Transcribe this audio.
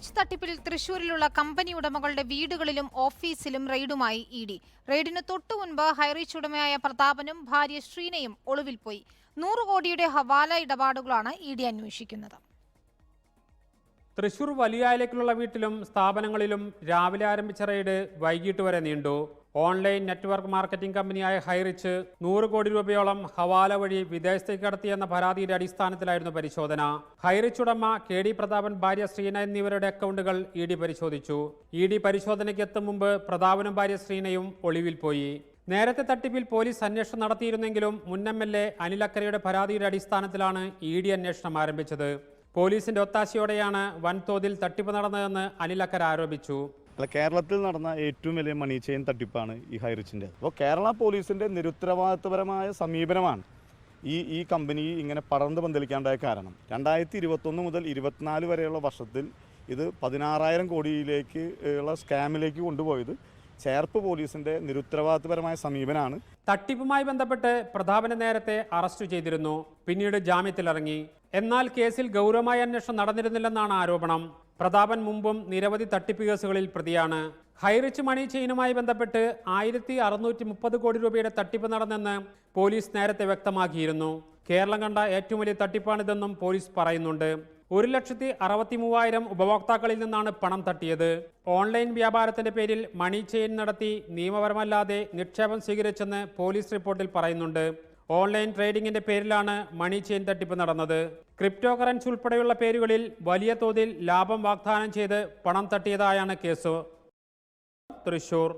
ഹൈറിച്ച് തട്ടിപ്പിൽ തൃശൂരിലുള്ള കമ്പനി ഉടമകളുടെ വീടുകളിലും ഓഫീസിലും റെയ്ഡുമായി ഇഡി. റെയ്ഡിന് തൊട്ടുമുൻപ് ഹൈറിച്ച് ഉടമയായ പ്രതാപനും ഭാര്യ ശ്രീനയും ഒളിവിൽ പോയി. 100 കോടിയുടെ ഹവാല ഇടപാടുകളാണ് ഇഡി അന്വേഷിക്കുന്നത്. തൃശൂർ വലിയായിലേക്കുള്ള വീട്ടിലും സ്ഥാപനങ്ങളിലും രാവിലെ ആരംഭിച്ച റെയ്ഡ് വൈകിട്ട് വരെ നീണ്ടു. ഓൺലൈൻ നെറ്റ്വർക്ക് മാർക്കറ്റിംഗ് കമ്പനിയായ ഹൈറിച്ച് 100 കോടി രൂപയോളം ഹവാല വഴി വിദേശത്തേക്ക് കടത്തിയെന്ന പരാതിയുടെ അടിസ്ഥാനത്തിലായിരുന്നു പരിശോധന. ഹൈറിച്ച് ഉടമ KD പ്രതാപൻ, ഭാര്യ ശ്രീന എന്നിവരുടെ അക്കൗണ്ടുകൾ ഇഡി പരിശോധിച്ചു. ഇഡി പരിശോധനയ്ക്ക് എത്തും മുമ്പ് പ്രതാപനും ഭാര്യ ശ്രീനയും ഒളിവിൽ പോയി. നേരത്തെ തട്ടിപ്പിൽ പോലീസ് അന്വേഷണം നടത്തിയിരുന്നെങ്കിലും മുൻ MLA അനിൽ അക്കരയുടെ പരാതിയുടെ അടിസ്ഥാനത്തിലാണ് ഇഡി അന്വേഷണം ആരംഭിച്ചത്. പോലീസിന്റെ ഒത്താശയോടെയാണ് വൻതോതിൽ തട്ടിപ്പ് നടന്നതെന്ന് അനിൽ അക്കര ആരോപിച്ചു. കേരളത്തിൽ നടന്ന ഏറ്റവും വലിയ മണി ചെയിൻ തട്ടിപ്പാണ് ഈ ഹൈറിച്ചിൻ്റെ. അപ്പോൾ കേരള പോലീസിൻ്റെ നിരുത്തരവാദിത്വപരമായ സമീപനമാണ് ഈ കമ്പനി ഇങ്ങനെ പടർന്നു പന്തലിക്കാണ്ടായ കാരണം. 2021 മുതൽ 2024 വരെയുള്ള വർഷത്തിൽ ഇത് 16,000 കോടിയിലേക്ക് ഉള്ള സ്കാമിലേക്ക് കൊണ്ടുപോയത് ചേർപ്പ് പോലീസിന്റെ നിരുത്തരവാദിത്വപരമായ സമീപനമാണ്. തട്ടിപ്പുമായി ബന്ധപ്പെട്ട് പ്രതാപനെ നേരത്തെ അറസ്റ്റ് ചെയ്തിരുന്നു, പിന്നീട് ജാമ്യത്തിലിറങ്ങി. എന്നാൽ കേസിൽ ഗൗരവമായ അന്വേഷണം നടന്നിരുന്നില്ലെന്നാണ് ആരോപണം. പ്രതാപൻ മുമ്പും നിരവധി തട്ടിപ്പ് കേസുകളിൽ പ്രതിയാണ്. ഹൈറിച്ച് മണി ചെയിനുമായി ബന്ധപ്പെട്ട് 1630 കോടി രൂപയുടെ തട്ടിപ്പ് നടന്നെന്ന് പോലീസ് നേരത്തെ വ്യക്തമാക്കിയിരുന്നു. കേരളം കണ്ട ഏറ്റവും വലിയ തട്ടിപ്പാണിതെന്നും പോലീസ് പറയുന്നുണ്ട്. 1,63,000 ഉപഭോക്താക്കളിൽ നിന്നാണ് പണം തട്ടിയത്. ഓൺലൈൻ വ്യാപാരത്തിന്റെ പേരിൽ മണി ചെയിൻ നടത്തി നിയമപരമല്ലാതെ നിക്ഷേപം സ്വീകരിച്ചെന്ന് പോലീസ് റിപ്പോർട്ടിൽ പറയുന്നുണ്ട്. ഓൺലൈൻ ട്രേഡിംഗിന്റെ പേരിലാണ് മണി ചെയിൻ തട്ടിപ്പ് നടന്നത്. ക്രിപ്റ്റോ കറൻസി ഉൾപ്പെടെയുള്ള പേരുകളിൽ വലിയ തോതിൽ ലാഭം വാഗ്ദാനം ചെയ്ത് പണം തട്ടിയതായാണ് കേസ്. തൃശൂർ.